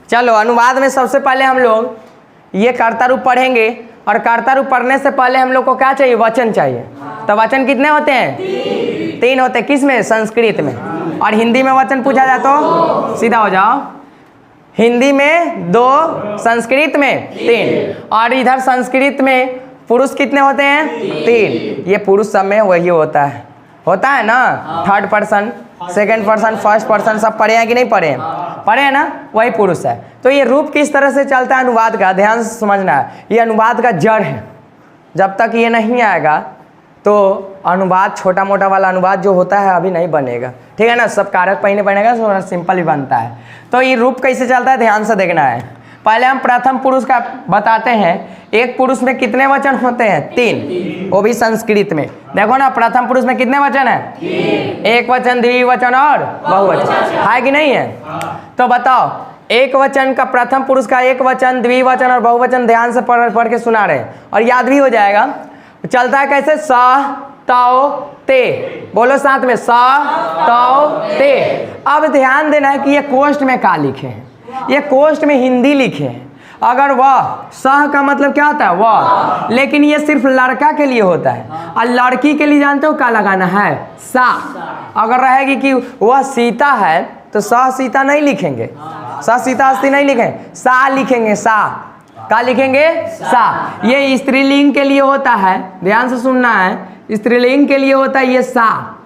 चलो अनुवाद में सबसे पहले हम लोग ये कर्ता रूप पढ़ेंगे, और कर्ता रूप पढ़ने से पहले हम लोग को क्या चाहिए? वचन चाहिए। तो वचन कितने होते हैं? 3 होते हैं। किस में? संस्कृत में। और हिंदी में वचन पूछा जाए तो सीधा हो जाओ, हिंदी में 2, संस्कृत में 3। और इधर संस्कृत में पुरुष कितने होते हैं? 3। ये पुरुष सब में वही होता है ना, third person, second person, first person सब पढ़े हैं कि नहीं पढ़े हैं? पढ़े हैं ना, वही पुरुष है। तो ये रूप किस तरह से चलता है अनुवाद का, ध्यान से समझना है। ये अनुवाद का जड़ है। जब तक ये नहीं आएगा तो अनुवाद, छोटा मोटा वाला अनुवाद जो होता है अभी नहीं बनेगा, ठीक है ना। सब कारक पहिने बनेगा, थोड़ा सिंपल ही बनता है। तो ये रूप कैसे चलता है ध्यान से देखना है। पहले हम प्रथम पुरुष का बताते हैं। एक पुरुष में कितने वचन होते हैं? 3, वो भी संस्कृत में। देखो ना, प्रथम पुरुष में कितने वचन है? 1 वचन, द्विवचन और बहुवचन, है कि नहीं है? तो बताओ, एक वचन का, प्रथम पुरुष का 1 वचन, द्विवचन और बहुवचन ध्यान से पढ़ के सुना रहे और याद भी हो जाएगा। चलता है कैसे? स, तौ, ते। बोलो साथ में, स, तौ, ते। अब ध्यान देना है कि ये कोष्ठ में क्या लिखे हैं। ये कोष्ठ में हिंदी लिखे हैं। अगर वह, सह का मतलब क्या होता है? वह, लेकिन ये सिर्फ लड़का के लिए होता है, और लड़की के लिए जानते हो क्या लगाना है? सा। अगर रहेगी कि वह सीता है तो स सीता नहीं लिखेंगे, स सीता हस्ती नहीं लिखेंगे, सा लिखेंगे। सा क्या लिखेंगे? सा। ये स्त्रीलिंग के लिए होता है, ध्यान से सुनना है। स्त्रीलिंग के लिए होता है ये सा,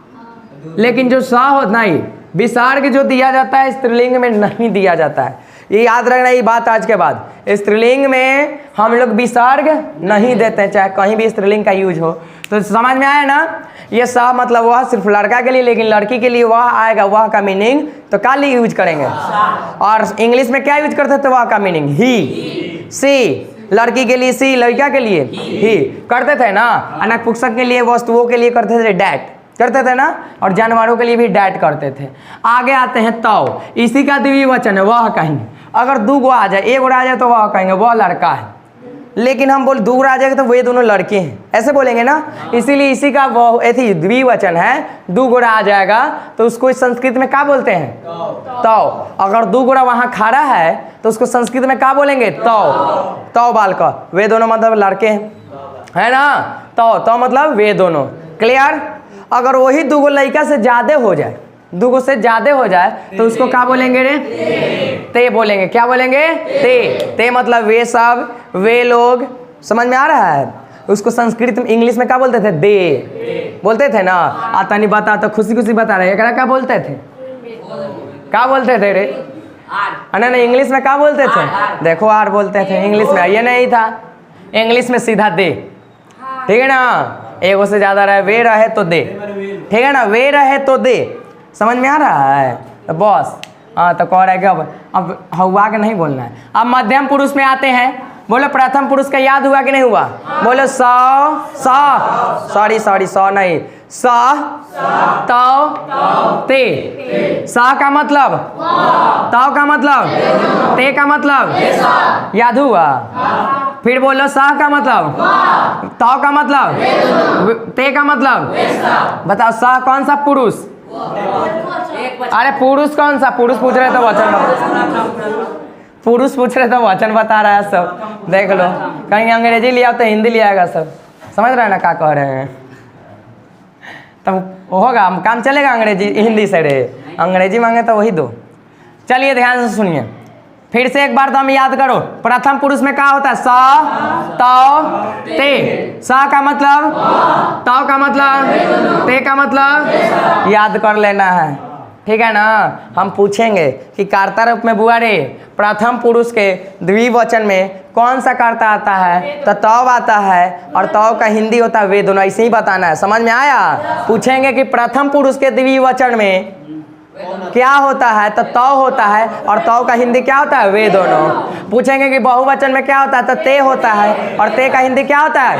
लेकिन जो सा हो नहीं, विसर्ग जो दिया जाता है स्त्रीलिंग में नहीं दिया जाता है। ये याद रखना, ये बात आज के बाद। स्त्रीलिंग में हम लोग विसर्ग नहीं देते हैं, चाहे कहीं भी स्त्रीलिंग का यूज हो। तो समझ में आया ना? ये सा मतलब वह सिर्फ लड़का के लिए, लेकिन लड़की के लिए वह आएगा, वह का मीनिंग तो क्या लिए यूज करेंगे? और इंग्लिश में क्या यूज करते थे? वह का मीनिंग ही, सी। लड़की के लिए सी, लड़का के लिए ही करते थे ना। अनपुंसक के लिए, वस्तुओं के लिए करते थे डैट, करते थे ना। और जानवरों के लिए भी डैट करते थे। आगे आते हैं तौ, इसी का द्विवचन है, वह कहेंगे। अगर 2 गो आ जाए, 1 गो आ जाए तो वह कहेंगे वह लड़का है। लेकिन हम बोल 2 गो आ जाएगा तो वे दोनों लड़के हैं, ऐसे बोलेंगे ना। इसीलिए इसी का वह ऐसी द्विवचन है। 2 गोड़ा आ जाएगा तो उसको संस्कृत में क्या बोलते हैं? तौ। अगर 2 गोड़ा वहाँ खड़ा है तो उसको संस्कृत में क्या बोलेंगे? तौ। तौ बालक, वे दोनों मतलब लड़के हैं, है ना। तौ मतलब वे दोनों। क्लियर? अगर वही 2 गो लड़का से ज्यादा हो जाए, 2 गो से ज्यादा हो जाए तो उसको क्या बोलेंगे रे? ते बोलेंगे। क्या बोलेंगे? ते मतलब वे सब, वे लोग। समझ में आ रहा है? उसको संस्कृत में, इंग्लिश में क्या बोलते थे? दे बोलते थे ना। आता नहीं बता तो खुशी खुशी बता रहे, क्या बोलते थे? क्या बोलते थे रे? नहीं, इंग्लिश में क्या बोलते थे? देखो आर बोलते थे इंग्लिश में। ये नहीं था, इंग्लिश में सीधा दे, ठीक है ना। एगो से ज्यादा रहे, वे रहे तो दे, ठीक है ना। वे रहे तो दे, समझ में आ रहा है? तो बस हाँ, तो कह रहा है कि अब हुआ के नहीं बोलना है। अब मध्यम पुरुष में आते हैं। बोलो प्रथम पुरुष का याद हुआ कि नहीं हुआ? बोलो सौ नहीं, स, तौ, ते। सा का मतलब, तौ का मतलब, ते का मतलब, याद हुआ? फिर बोलो सा का मतलब, तौ का मतलब, ते का मतलब। बताओ सा कौन सा पुरुष? अरे पुरुष कौन सा? पुरुष पूछ रहे तो वचन, पुरुष पूछ रहे तो वचन बता रहा है सब। देख लो, कहीं अंग्रेजी लिया तो हिंदी लिया आएगा सब। समझ रहे हैं ना क्या कह रहे हैं? तब होगा, काम चलेगा अंग्रेजी हिंदी से रे। अंग्रेजी मांगे तो वही दो। चलिए ध्यान से सुनिए फिर से एक बार, तो हम याद करो। प्रथम पुरुष में क्या होता है? स, तौ, ते। स का मतलब, तौ का मतलब, ते का मतलब, याद कर लेना है, ठीक है ना। हम पूछेंगे कि कर्ता रूप में बुआ रे प्रथम पुरुष के द्विवचन में कौन सा कर्ता आता है? तो तौ आता है, और तौ का हिंदी होता है वे दोनों। ऐसे ही बताना है, समझ में आया? पूछेंगे कि प्रथम पुरुष के द्विवचन में क्या होता है? तो तौ होता है, और तौ का हिंदी क्या होता है? वे दोनों। पूछेंगे कि बहुवचन में क्या होता है? तो ते होता है, और ते का हिंदी क्या होता है?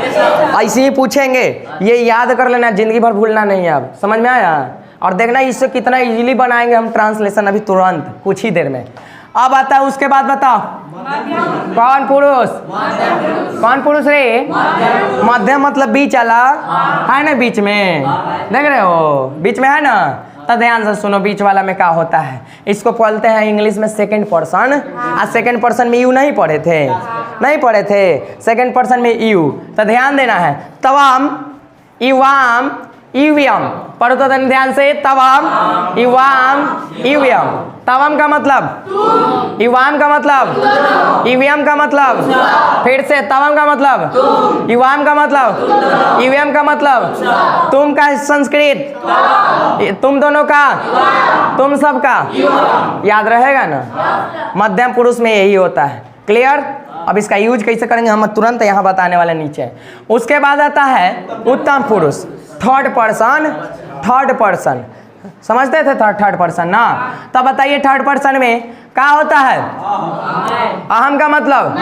ऐसे ही पूछेंगे। ये याद कर लेना, जिंदगी भर भूलना नहीं है। अब समझ में आया? और देखना इससे कितना इजीली बनाएंगे हम ट्रांसलेशन, अभी तुरंत कुछ ही देर में। अब आता है उसके बाद बताओ कौन पुरुष? कौन पुरुष रे? मध्यम मतलब बीच वाला, है ना? बीच में देख रहे हो, बीच में है ना। तो ध्यान से सुनो, बीच वाला में क्या होता है, इसको बोलते हैं इंग्लिश में सेकंड पर्सन। आज सेकंड पर्सन में यू नहीं पढ़े थे, नहीं पढ़े थे, सेकंड पर्सन में यू। तो ध्यान देना है, तवाम, इवाम, ईवीएम पढ़ो तो ध्यान से, तवाम, इवाम, ईवीएम। तवाम का मतलब, इवाम का मतलब, ईवीएम का मतलब, फिर से तवाम का मतलब, इवाम का मतलब, ईवीएम का मतलब, तुम का संस्कृत, तुम दोनों का, तुम सब का, याद रहेगा ना। मध्यम पुरुष में यही होता है। क्लियर? अब इसका यूज कैसे करेंगे हम तुरंत यहाँ बताने वाले नीचे। उसके बाद आता है उत्तम पुरुष, थर्ड पर्सन। थर्ड पर्सन समझते थे, थर्ड पर्सन ना। तब बताइए थर्ड पर्सन में क्या होता है? अहम का मतलब।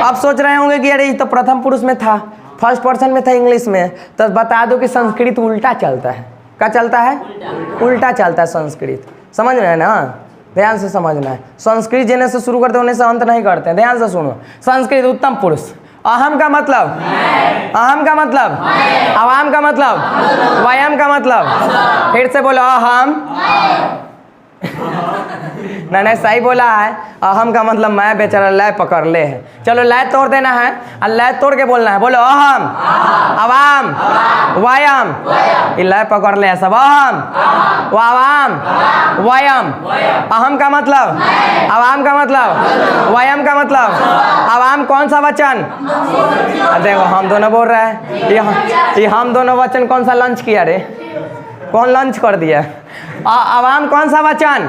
अब सोच रहे होंगे कि अरे ये तो प्रथम पुरुष में था, फर्स्ट पर्सन में था इंग्लिश में। तो बता दो कि संस्कृत उल्टा चलता है। क्या चलता है? उल्टा चलता है संस्कृत। समझ रहे हैं ना, ध्यान से समझना है। संस्कृत जिन्हें से शुरू करते होने से अंत नहीं करते हैं। ध्यान से सुनो, संस्कृत उत्तम पुरुष। अहम का मतलब, अहम का मतलब, अवाम का मतलब, व्यायाम का मतलब, फिर से बोलो अहम। नहीं सही बोला है। अहम का मतलब मैं, बेचारा लय पकड़ ले है। चलो लय तोड़ देना है और लय तोड़ के बोलना है। बोलो अहम, अवाम, व्यायाम। ये लय पकड़ ले सब। अहम, वावाम, व्यायाम। अहम का मतलब, अवाम का मतलब, व्यायाम का मतलब। अवाम कौन सा वचन? देखो हम दोनों बोल रहे हैं। ये हम दोनों वचन कौन सा लंच किया रे? कौन लंच कर दिया? अवाम कौन सा वचन?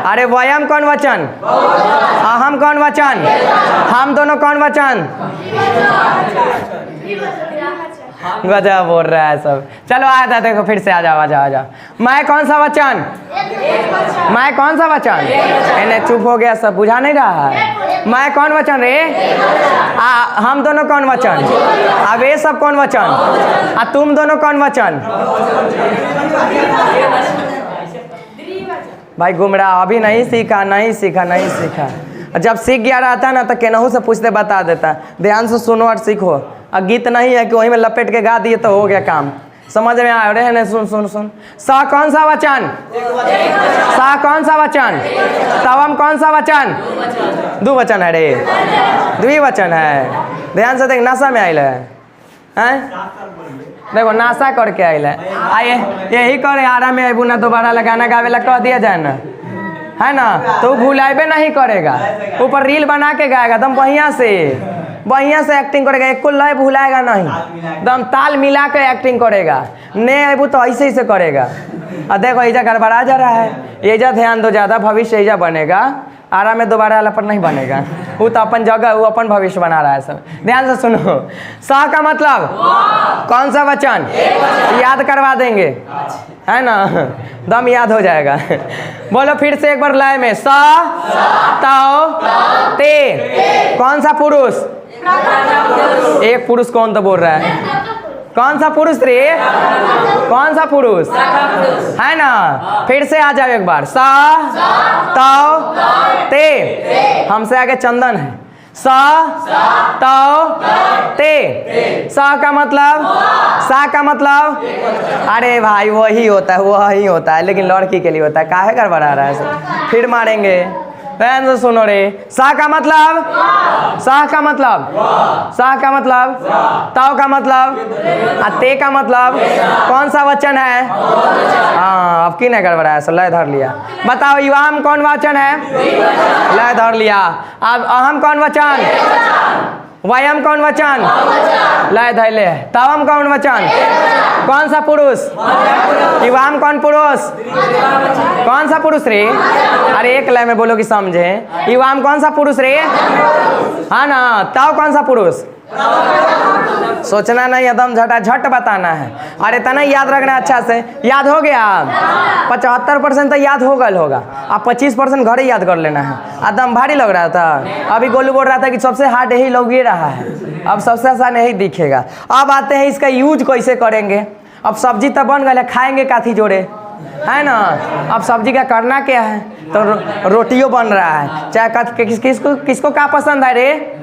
अरे व्यायाम कौन वचन? अहम कौन वचन? हम दोनों कौन वचन? गजब बोल रहा है सब। चलो आ जाओ, देखो फिर से आ जाओ, आ जाओ, आ जाओ। मैं कौन सा वचन? मैं कौन सा वचन? इन्हें चुप हो गया सब, बुझा नहीं रहा है। मैं कौन वचन रे? हम दोनों कौन वचन? अब ये सब कौन वचन? तुम दोनों कौन वचन? भाई गुमराह, अभी नहीं सीखा, नहीं सीखा, नहीं सीखा। जब सीख गया रहता ना तो केनहू से पूछते बता देता। ध्यान से सुनो और सीखो। गीत नहीं है कि वहीं में लपेट के गा दिए तो हो गया काम। समझ में आ रहे हैं? सुन सुन सुन। सा कौन सा वचन? सा कौन सा वचन? तवम कौन सा वचन? दो वचन है रे, द्विवचन है। ध्यान से देख, नशा में आयल है। देखो नाशा करके आयल है। आइए यही करे, आराम में अबू ना दोबारा लगाना गावे ला कह दिया जाए ना, है ना। तो भूलाइबे नहीं करेगा, ऊपर रील बना के गाएगा एकदम बढ़िया से एक्टिंग करेगा। एक लय भूलाएगा नहीं, एकदम ताल मिला के एक्टिंग करेगा। ने अबू तो ऐसे ही से करेगा। और देखो ऐजा गड़बड़ा जा रहा है। ऐजा ध्यान दो, ज़्यादा भविष्य ऐजा बनेगा, आराम में दोबारा वाला पर नहीं बनेगा। वो तो अपन जगह, वो अपन भविष्य बना रहा है सब। ध्यान से सुनो। सा का मतलब कौन सा वचन? याद करवा देंगे, है ना, दम याद हो जाएगा। बोलो फिर से एक बार लय में। सा, ताओ, ते। कौन सा पुरुष? एक पुरुष कौन तो बोल रहा है? कौन सा पुरुष रे? कौन सा पुरुष? है ना। फिर से आ जाओ एक बार। सा, ताओ, ते। हमसे आगे चंदन है। सा, ताओ, ते। सा का मतलब, सा का मतलब, अरे भाई वही होता है, वही होता है, लेकिन लड़की के लिए होता है। काहे गड़बड़ा रहा है सब? फिर मारेंगे। ध्यान से सुनो रे। सा का मतलब, सा का मतलब, सा का मतलब, ताओ का मतलब, ते का मतलब कौन सा वचन है? हाँ, अब की नहीं गड़बड़ा है, लय धर लिया। बताओ इवाम कौन वचन है? लय धर लिया। अब अहम कौन वचन? व्यायाम कौन वचन? लय धैले। तवम कौन वचन? कौन सा पुरुष? इवाम कौन पुरुष? कौन सा पुरुष रे? अरे एक लय में बोलो कि समझे। इवाम कौन सा पुरुष रे? हाँ ना। ताओ कौन सा पुरुष? सोचना नहीं, एकदम झटाझट बताना है। अरे तना याद रखना अच्छा से। याद हो गया? 75% तो याद हो गया होगा। अब 25% घर ही याद कर लेना है। एकदम भारी लग रहा था। अभी गोलू बोल रहा था कि सबसे हार्ड यही लग ही रहा है, अब सबसे आसान यही दिखेगा। अब आते हैं इसका यूज कैसे करेंगे। अब सब्जी तो बन गए, खाएंगे काथी जोड़े? है ना। अब सब्जी का करना क्या है, तो रोटियों बन रहा है। चाहे किसको क्या पसंद है रे,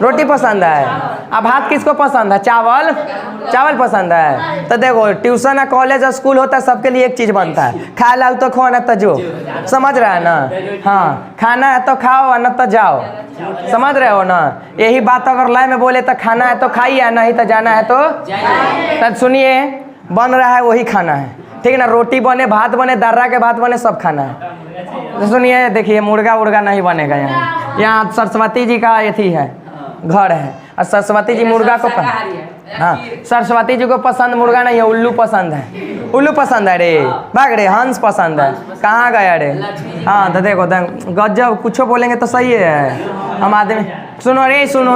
रोटी पसंद है। अब भात किसको पसंद है, चावल पसंद है। तो देखो ट्यूशन या कॉलेज या स्कूल होता है, सबके लिए एक चीज़ बनता है, खा लाओ तो खाओ, न तो जो, समझ रहा है ना। हाँ, खाना है तो खाओ न तो जाओ, समझ रहे हो ना। यही बात अगर लय में बोले तो खाना है तो खाइए, नहीं तो जाना है तो सुनिए, बन रहा है वही खाना है, ठीक है ना। रोटी बने, भात बने, दर्रा के भात बने, सब खाना है। तो सुनिए, देखिए मुर्गा नहीं बनेगा यहाँ सरस्वती जी का यथी है, घर है, और सरस्वती जी मुर्गा को हाँ, सरस्वती जी को पसंद मुर्गा नहीं है, उल्लू पसंद है। उल्लू पसंद है रे, भाग रे, हंस पसंद है। कहाँ गया रे। हाँ तो देखो गजब, कुछ बोलेंगे तो सही है हम आदमी। सुनो रे, सुनो,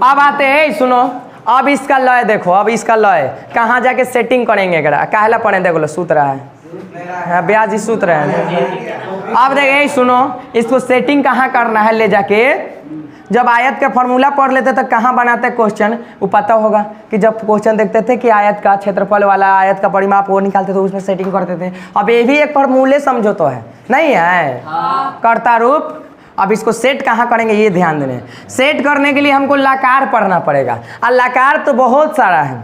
अब आते हैं, सुनो, अब इसका लय देखो, अब इसका लय कहाँ जाके सेटिंग करेंगे, काहला पड़े, देखो लो सूत रहा है, ब्याज ही सूत रहे हैं। अब देखिए सुनो, इसको सेटिंग कहाँ करना है, ले जाके जब आयत का फॉर्मूला पढ़ लेते तो कहाँ बनाते क्वेश्चन, वो पता होगा कि जब क्वेश्चन देखते थे कि आयत का क्षेत्रफल वाला, आयत का परिमाप वो निकालते थे, उसमें सेटिंग करते थे। अब ये भी एक फॉर्मूले समझो तो है, नहीं है, कर्ता रूप। अब इसको सेट कहाँ करेंगे ये ध्यान देने। सेट करने के लिए हमको लकार पढ़ना पड़ेगा, और लकार तो बहुत सारा है,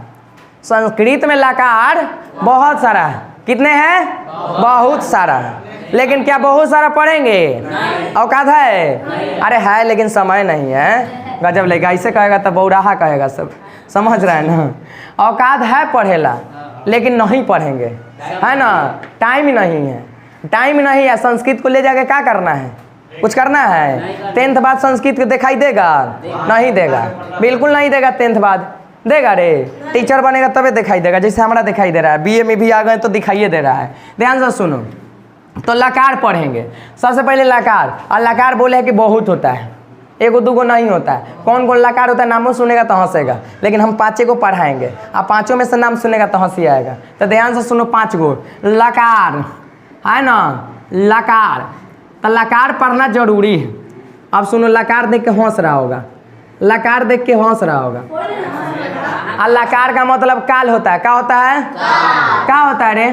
संस्कृत में लकार बहुत सारा है। कितने हैं, बहुत सारा है। लेकिन क्या बहुत सारा पढ़ेंगे, औकात है, अरे है लेकिन समय नहीं है। गजब लेगा, ऐसे कहेगा तो बौराहा कहेगा सब, समझ रहे हैं ना। औकात है पढ़ेला, लेकिन नहीं पढ़ेंगे, है ना। टाइम नहीं है, टाइम नहीं है। संस्कृत को ले जाके क्या करना है, कुछ करना है। 10th बाद संस्कृत को दिखाई देगा, नहीं देगा, बिल्कुल नहीं देगा। 10th बाद देगा रे, टीचर बनेगा तबे दिखाई देगा, जैसे हमारा दिखाई दे रहा है। बीए में भी आ गए तो दिखाइए दे रहा है। ध्यान से सुनो, तो लकार पढ़ेंगे सबसे पहले लकार। और लकार बोले है कि बहुत होता है, एगो दूगो नहीं होता है। कौन कौन लकार होता है, नामों सुनेगा तो हंसेगा, लेकिन हम 5 को पढ़ाएंगे। आप 5 में से नाम सुनेगा तो हंसी आएगा। तो ध्यान से सुनो, 5 गो लकार है ना, लकार। तो लकार पढ़ना जरूरी है। अब सुनो, लकार देख के हंस रहा होगा, लकार देख के हंस रहा होगा। और लकार का मतलब काल होता है। क्या होता है, क्या होता है रे,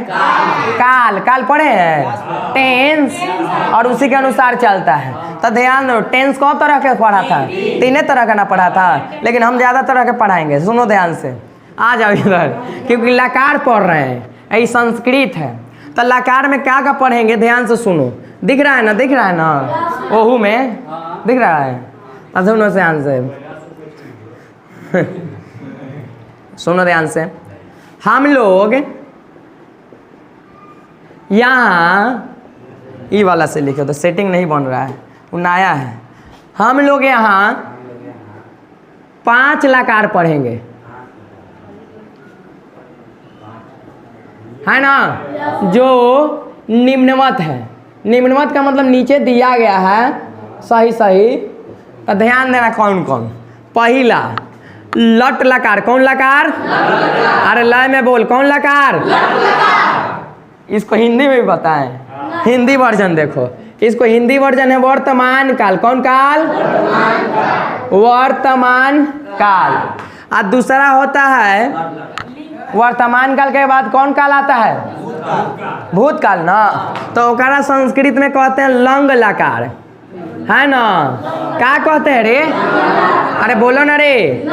काल। काल पढ़े हैं, टेंस, और उसी के अनुसार चलता है। तो ध्यान दो, टेंस कौन तरह के पढ़ा था, 3 तरह का ना पढ़ा था, लेकिन हम ज़्यादा तरह के पढ़ाएंगे। सुनो ध्यान से, आ जाओ इधर, क्योंकि लकार पढ़ रहे हैं, यही संस्कृत है। तो लकार में क्या पढ़ेंगे, ध्यान से सुनो। दिख रहा है ना, दिख रहा है ना, ओहू में दिख रहा है। सुनो ध्यान से सुनो ध्यान से, हम लोग यहाँ ई वाला से लिखे तो सेटिंग नहीं बन रहा है, वो नया है। हम लोग यहाँ 5 लकार पढ़ेंगे, है ना, जो निम्नवत है। निम्नवत का मतलब नीचे दिया गया है, सही सही। तो ध्यान देना कौन कौन। पहला लट लकार। कौन लकार, अरे लय में बोल, कौन लकार, इसको हिंदी में भी बताएं, हिंदी वर्जन देखो, इसको हिंदी वर्जन है वर्तमान काल। कौन काल, वर्तमान काल। और दूसरा होता है वर्तमान काल के बाद कौन काल आता है, भूतकाल ना। तो ओकरा संस्कृत में कहते हैं लंग लकार, है ना। क्या कहते हैं रे, अरे बोलो ना रे,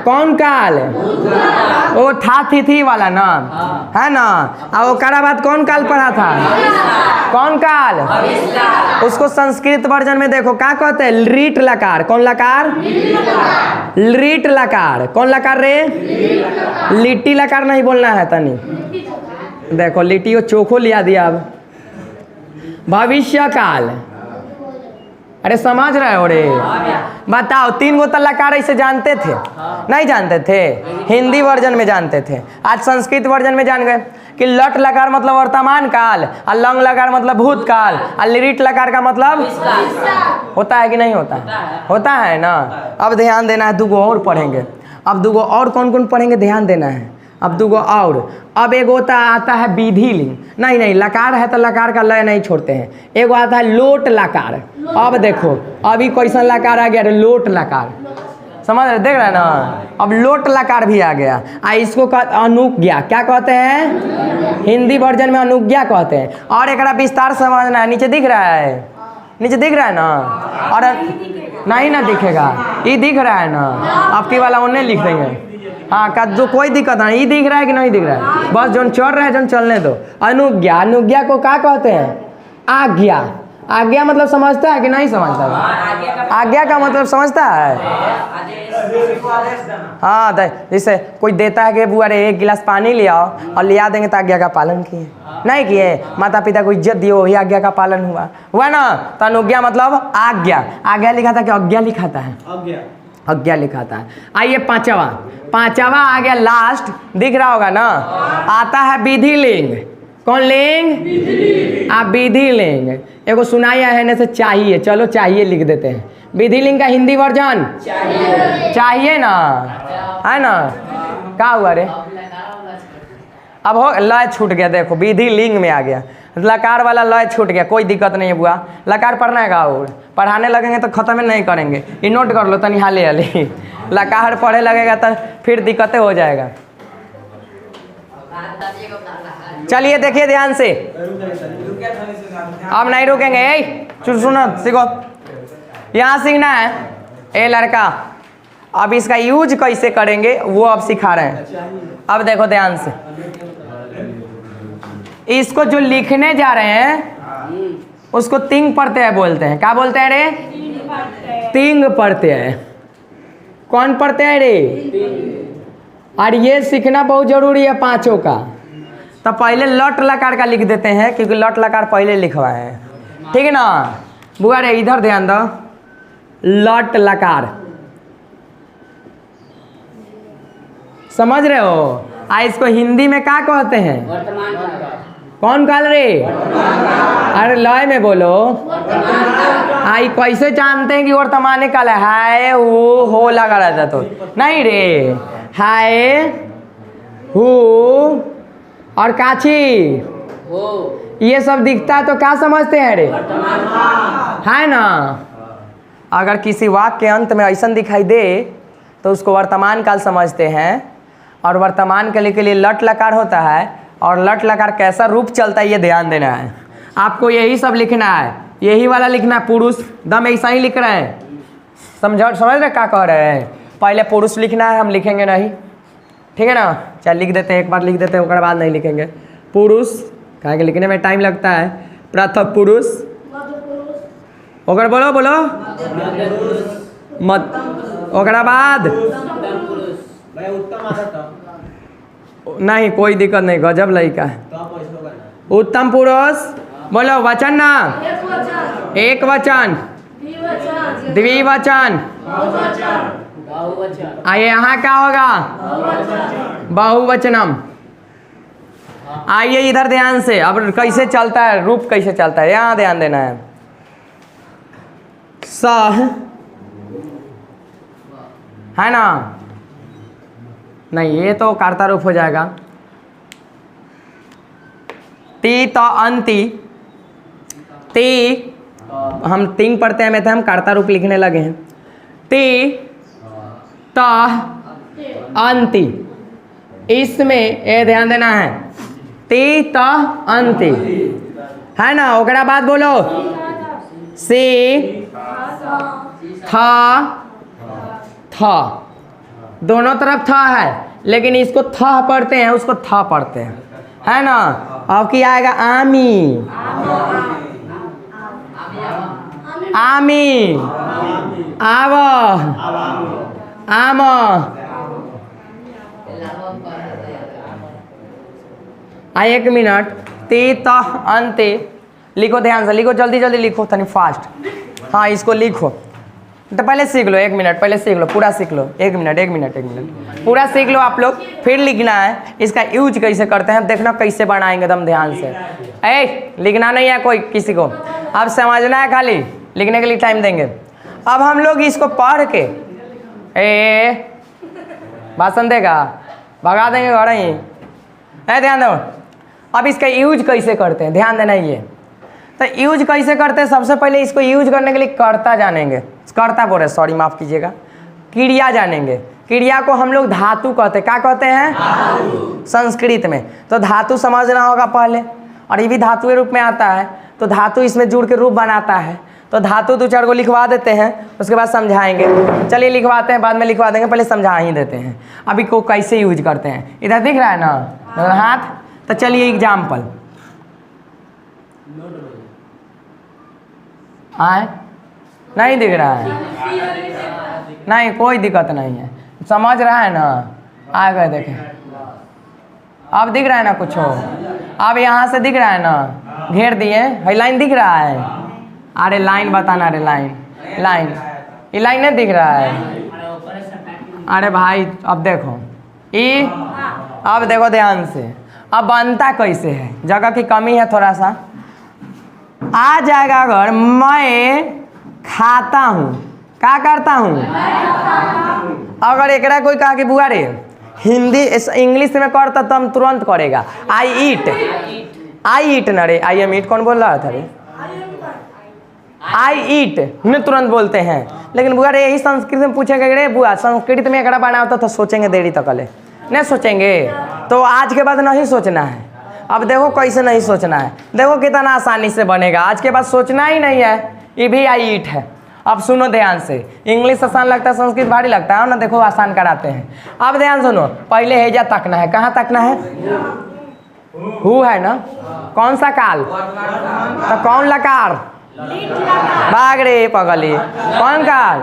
कौन काल, वो था थी वाला ना, है ना। और ओकरा बाद कौन काल पढ़ा था, कौन काल, उसको संस्कृत वर्जन में देखो क्या कहते हैं, लीट लकार। कौन लकार, लीट लकार। कौन लकार रे, लिट्टी लकार नहीं बोलना है तनी, देखो लिट्टी चोखो लिया दिया। अब भविष्य काल, अरे समझ रहे हो रे, बताओ। 3 गो लकार ऐसे जानते थे, नहीं जानते थे, हिंदी वर्जन में जानते थे, आज संस्कृत वर्जन में जान गए कि लट लकार मतलब वर्तमान काल, और लंग लकार मतलब भूतकाल, और लिट लकार का मतलब होता है कि नहीं होता, होता है ना। अब ध्यान देना है, 2 गो और पढ़ेंगे। अब 2 गो और कौन कौन पढ़ेंगे, ध्यान देना है। अब 2 गो और। अब एक होता आता है विधि लिंग, नहीं लकार है तो लकार का लय नहीं छोड़ते हैं। एक आता है लोट लकार। अब देखो अभी कैसा लकार आ गया रे, लोट लकार। समझ रहे, देख रहे हैं ना। अब लोट लकार भी आ गया। इसको अनुज्ञा क्या कहते हैं? हिंदी वर्जन में अनुज्ञा कहते हैं। और एक विस्तार समझना है। नीचे दिख रहा है, नीचे दिख रहा है ना, और नहीं ना दिखेगा, ये दिख रहा है ना, आपकी वाला उन्हें लिख देंगे। हाँ का जो कोई दिक्कत नहीं, ये दिख रहा है कि नहीं दिख रहा है, बस जो चल रहा है जो चलने दो। अनुज्ञा, अनुज्ञा को क्या कहते हैं? आज्ञा। आज्ञा मतलब समझता है कि नहीं समझता है? आज्ञा का मतलब समझता है? हाँ, जैसे कोई देता है कि बुआ रे 1 गिलास पानी ले आओ, और लिया देंगे तो आज्ञा का पालन किए, नहीं किए, माता पिता को इज्जत दिए, वही आज्ञा का पालन हुआ ना। तो अनुज्ञा मतलब आज्ञा। आज्ञा लिखा था कि आज्ञा लिखा था? आज्ञा लिखा था। आइए पांचवा आ गया, लास्ट दिख रहा होगा ना, आता है विधि लिंग। कौन लिंग? आप विधि लिंग। एगो सुनाया है ना से चाहिए, चलो चाहिए लिख देते हैं। विधि लिंग का हिंदी वर्जन चाहिए ना, है ना। क्या हुआ रे? अब हो लय छूट गया, देखो विधि लिंग में आ गया, लकार वाला लय छूट गया, कोई दिक्कत नहीं है बुआ। लकार पढ़ना है का? पढ़ाने लगेंगे तो खत्म नहीं करेंगे, ये नोट कर लो तनी हाले हाले। लकार पढ़े लगेगा तो फिर दिक्कतें हो जाएगा। चलिए देखिए ध्यान से, अब नहीं रुकेंगे। सुनो सीखो, यहाँ सीखना है। ए लड़का, अब इसका यूज कैसे करेंगे वो अब सिखा रहे हैं। अब देखो ध्यान से, इसको जो लिखने जा रहे हैं उसको तिंग प्रत्यय बोलते हैं। क्या बोलते हैं रे? तिंग प्रत्यय। कौन प्रत्यय रे? और ये सीखना बहुत जरूरी है पांचों का। तो पहले लट लकार का लिख देते हैं, क्योंकि लट लकार पहले लिखवाए हैं, ठीक है ना। बुआ रे इधर ध्यान दो, लट लकार समझ रहे हो? इसको हिंदी में क्या कहते हैं? कौन काल रे? अरे लय में बोलो। आई कैसे जानते हैं कि वर्तमान काल है? वो हो लगा रहता तो नहीं रे, हाय हु और काची ये सब दिखता है तो क्या समझते हैं रे? है ना। अगर किसी वाक्य के अंत में ऐसा दिखाई दे तो उसको वर्तमान काल समझते हैं। और वर्तमान काल के लिए लट लकार होता है, और लट लकार कैसा रूप चलता है ये ध्यान देना है आपको। यही सब लिखना है, यही वाला लिखना है। पुरुष दम ऐसा ही लिख रहे हैं, समझ रहे क्या कह रहे हैं? पहले पुरुष लिखना है, हम लिखेंगे नहीं, ठीक है ना। चल लिख देते हैं, एक बार लिख देते हैं, उसके बाद नहीं लिखेंगे। पुरुष कहा कि लिखने में टाइम लगता है। प्रथम पुरुष, ओकर बोलो बोलो मत, ओकरा बाद नहीं, कोई दिक्कत नहीं, गजब लड़का है। उत्तम पुरुष बोलो, वचन ना, एक वचन, द्विवचन, आइए यहाँ क्या होगा? बहुवचनम। आइए इधर ध्यान से, अब कैसे चलता है रूप, कैसे चलता है यहाँ ध्यान देना है। सह है ना, नहीं ये तो कर्ता रूप हो जाएगा। ती तो अंति, ती हम तिंग पढ़ते हैं में थे, हम कर्ता रूप लिखने लगे हैं। ती ता अंति, इसमें ये ध्यान देना है, ती ता अंति, है ना। ओकरा बाद बोलो सी था, था दोनों तरफ था है, लेकिन इसको था पढ़ते हैं, उसको था पढ़ते हैं, है ना। अब क्या आएगा? आमी, आमी, आव, आम। एक मिनट, ती त अंते लिखो, ध्यान से लिखो, जल्दी जल्दी लिखो, तनी फास्ट। हाँ इसको लिखो, तो पहले सीख लो, 1 मिनट पहले सीख लो, पूरा सीख लो। 1 मिनट 1 मिनट 1 मिनट पूरा सीख लो आप लोग, फिर लिखना है। इसका यूज कैसे करते हैं देखना, कैसे बनाएंगे एकदम ध्यान से। लिखना नहीं है कोई किसी को, अब समझना है खाली, लिखने के लिए टाइम देंगे। अब हम लोग इसको पढ़ के भाषण देगा, भगा देंगे घर ही। ध्यान दो, अब इसका यूज कैसे करते हैं ध्यान देना। ये तो यूज कैसे करते हैं, सबसे पहले इसको यूज करने के लिए कर्ता जानेंगे। कर्ता बोल रहे, सॉरी माफ़ कीजिएगा, क्रिया जानेंगे। क्रिया को हम लोग धातु कहते हैं। क्या कहते हैं? संस्कृत में। तो धातु समझना होगा पहले, और ये भी धातु के रूप में आता है। तो धातु इसमें जुड़ के रूप बनाता है। तो धातु 2-4 को लिखवा देते हैं, उसके बाद समझाएंगे। चलिए लिखवाते हैं, बाद में लिखवा देंगे, पहले समझा ही देते हैं अभी को कैसे यूज करते हैं। इधर दिख रहा है ना हाथ? तो चलिए एग्जाम्पल आए, नहीं दिख रहा है? नहीं, कोई दिक्कत नहीं है, समझ रहा है ना? आ गए देखें, अब दिख रहा है ना कुछ हो? अब यहाँ से दिख रहा है ना, घेर दिए है, लाइन दिख रहा है? अरे लाइन बताना, अरे लाइन लाइन, ये लाइन नहीं दिख रहा है? अरे भाई अब देखो ये, अब देखो ध्यान से, अब बनता कैसे है, जगह की कमी है थोड़ा सा। आ जाएगा अगर मैं खाता हूँ, क्या करता हूँ? अगर एकरा कोई कहा कि बुआ रे हिंदी इंग्लिश में करता तो हम तुरंत करेगा आई ईट, आई ईट ना रे, आई एम ईट कौन बोल रहा था रे? आई ईट में तुरंत बोलते हैं। लेकिन बुआ रे यही संस्कृत में पूछेंगे, रे बुआ संस्कृत में एकरा बना होता तो सोचेंगे देरी तक ले, नहीं सोचेंगे। तो आज के बाद नहीं सोचना है। अब देखो कैसे नहीं सोचना है, देखो कितना आसानी से बनेगा। आज के बाद सोचना ही नहीं है, ये भी आई ईट है। अब सुनो ध्यान से, इंग्लिश आसान लगता है, संस्कृत भारी लगता है ना? देखो आसान कराते हैं। अब ध्यान सुनो, पहले हेजा तकना है। कहाँ तकना है? हु है ना? कौन सा काल? तो कौन लकार? भाग रे पगली, कौन काल?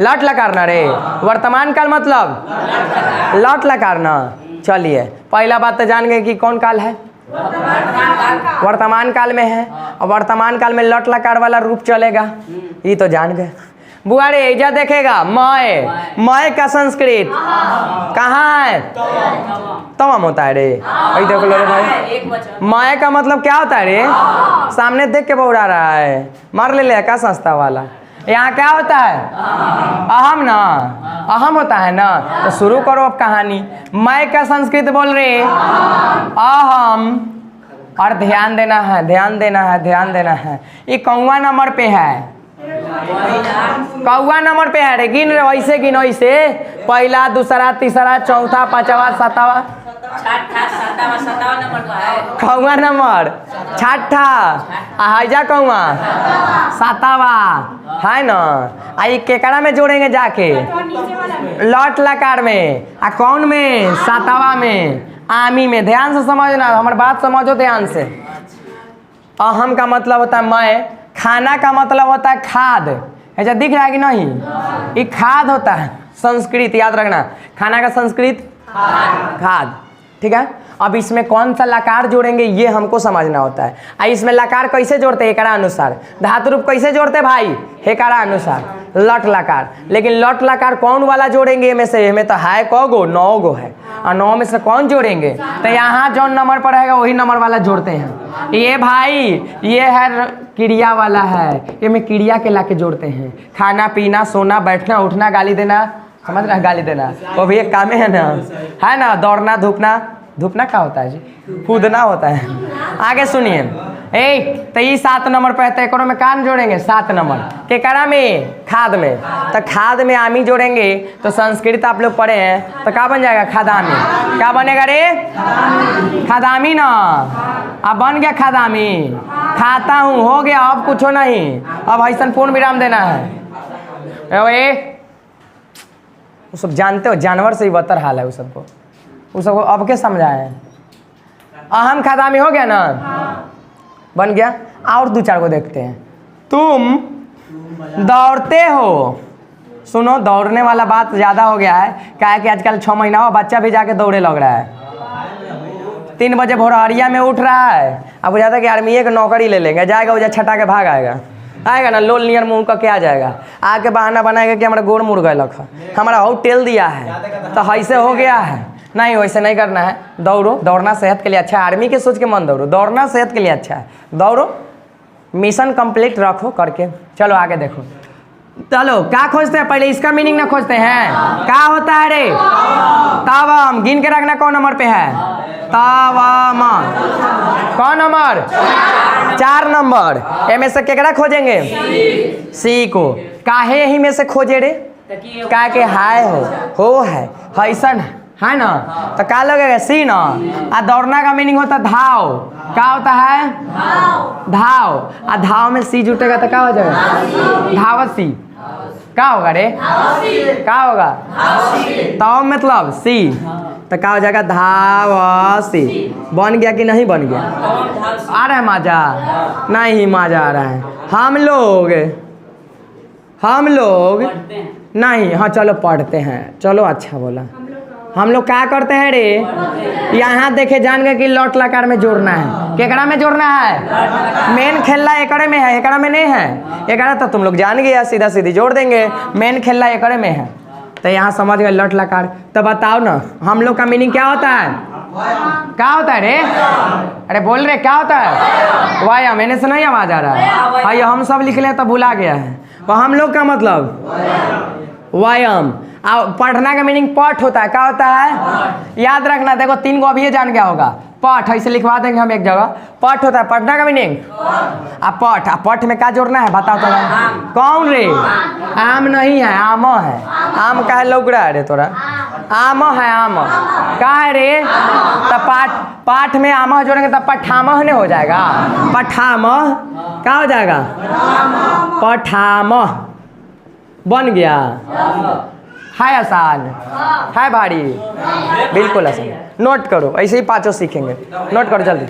लट लकार ना रे। वर्तमान काल मतलब लट लकार ना। चलिए पहला बात तो जान गए कि कौन काल है? वर्तमान काल में है, और वर्तमान काल में लट लकार वाला रूप चलेगा, ये तो जान गए। बुआ रे एजा देखेगा मैं, मैं का संस्कृत कहाँ है? तमाम होता है रे, देख लो रे भाई। मैं का मतलब क्या होता है रे? सामने देख के बौरा रहा है, मार ले क्या संस्था वाला। यहाँ क्या होता है? अहम ना, अहम होता है ना। तो शुरू करो अब कहानी। मैं का संस्कृत बोल रहे अहम, और ध्यान देना है, ध्यान देना है, ध्यान देना है। ये कौवा नंबर पे है, कौवा नंबर पे है रे। गिन रे, वैसे गिन, वैसे पहला, दूसरा, तीसरा, चौथा, पांचवा, सातवा, कौवा नंबर छठा, हाइजा कौवा सातवा है ना। आई केकड़ा में जोड़ेंगे जाके? लट लकार में। आ कौन में? सातवा में, आमी में। ध्यान से समझना, हमारी बात समझो ध्यान से। अहम का मतलब होता है मैं, खाना का मतलब होता है खाद। ऐसा दिख रहा है कि नहीं? ये खाद होता है, संस्कृत याद रखना। खाना का संस्कृत खाद, ठीक है। अब इसमें कौन सा लकार जोड़ेंगे ये हमको समझना होता है। इसमें लकार कैसे जोड़ते हैं? एकरा अनुसार। धातु रूप कैसे जोड़ते भाई? एकरा अनुसार, लट लकार। लेकिन लट लकार कौन वाला जोड़ेंगे? में से हमें तो है कौ गो? 9 गो है, और 9 में से कौन जोड़ेंगे? तो यहाँ जो नंबर पर रहेगा वही नंबर वाला जोड़ते हैं। ये भाई ये है क्रिया वाला है, ये में क्रिया के ला के जोड़ते हैं। खाना पीना, सोना, बैठना, उठना, गाली देना, समझ रहे हैं? गाली देना वो भी एक काम है ना, है ना। दौड़ना, धूपना, धूपना क्या होता है जी? कूदना होता है। आगे सुनिए, तो ये 7 नंबर पे है, तो में कान जोड़ेंगे 7 नंबर के करा में? खाद में। तो खाद में आमी जोड़ेंगे, तो संस्कृत आप लोग पढ़े हैं, तो क्या बन जाएगा? खादामी। क्या बनेगा रे? खादामी ना। अब बन गया खादामी, खाता हूँ, हो गया। अब कुछ हो नहीं, अब ऐसा पूर्ण विराम देना है। वो सब जानते हो, जानवर से ही बदतर हाल है वो सबको, वो सबको अब के समझाए। अहम खादामी हो गया ना, बन गया। और 2-4 को देखते हैं। तुम दौड़ते हो। सुनो, दौड़ने वाला बात ज़्यादा हो गया है, क्या है कि आजकल 6 महीना हुआ बच्चा भी जाके दौड़े लग रहा है। 3 बजे भोरहरिया में उठ रहा है, अब हो जाता है कि आर्मी की नौकरी ले लेंगे, जाएगा वो छटा के भाग आएगा ना, लोल नियर मुँह का क्या जाएगा, आके बहाना बनाएगा कि हमारा गोड़ मुड़ गए, हमारा हो टेल दिया है, तो ऐसे हो गया है। नहीं, वैसे नहीं करना है। दौड़ो, दौड़ना सेहत के लिए अच्छा है। आर्मी के सोच के मन दौड़ो, दौड़ना सेहत के लिए अच्छा है। दौड़ो, मिशन कंप्लीट रखो करके। चलो आगे देखो। चलो क्या खोजते हैं? पहले इसका मीनिंग ना खोजते हैं। क्या होता है रे? तावम। गिन के रखना कौन नंबर पे है? तावम। कौन नंबर? 4 नंबर। ए में से केकरा खोजेंगे? सी को। काहे यही में से खोजे रे? का के हाय हो है ऐसन है ना, तो क्या लगेगा सी ना। आ दौड़ना का मीनिंग होता धाव, क्या होता है धाव, आ धाव में सी जुटेगा तो क्या हो जाएगा धावसी। क्या होगा रे, क्या होगा ताव मतलब सी, तो क्या हो जाएगा धावसी। बन गया कि नहीं बन गया, आ रहा है मजा, नहीं मजा आ रहा है। हम लोग नहीं, हाँ चलो पढ़ते हैं, चलो अच्छा बोला। हम लोग क्या करते हैं रे, यहाँ देखे जान गए कि लौट लकार में जोड़ना है, केकड़ा में जोड़ना है, मेन खेलना एकड़े में है, एकड़ा में नहीं है। एकड़ा तो तुम लोग जान गए, सीधा सीधी जोड़ देंगे, मेन खेलना एकड़े में है, तो यहाँ समझ गए लौट लकार। तो बताओ ना हम लोग का मीनिंग क्या होता है, क्या होता है रे, अरे बोल रहे क्या होता है वाया, मैंने से नहीं आवाज आ रहा है, भाई हम सब लिख ले तो भुला गया है। तो हम लोग का मतलब व्यायाम। पढ़ना का मीनिंग पठ होता है, क्या होता है याद रखना। देखो 3 गो अभी जान गया होगा, पठ ऐसे लिखवा देंगे हम एक जगह। पठ होता है पढ़ना का मीनिंग, पठ, पठ में क्या जोड़ना है बताओ तो। कौन रे, आम नहीं है, आम है। आम का है लौकड़ा है रे तोरा, आम है आम का है रे। तो पाठ में आम जोड़ेंगे तो पठामह ने हो जाएगा, पठामह क्या हो जाएगा पठामह, बन गया। है आसान, है भारी, बिल्कुल आसान। नोट करो, ऐसे ही 5 सीखेंगे, नोट करो जल्दी।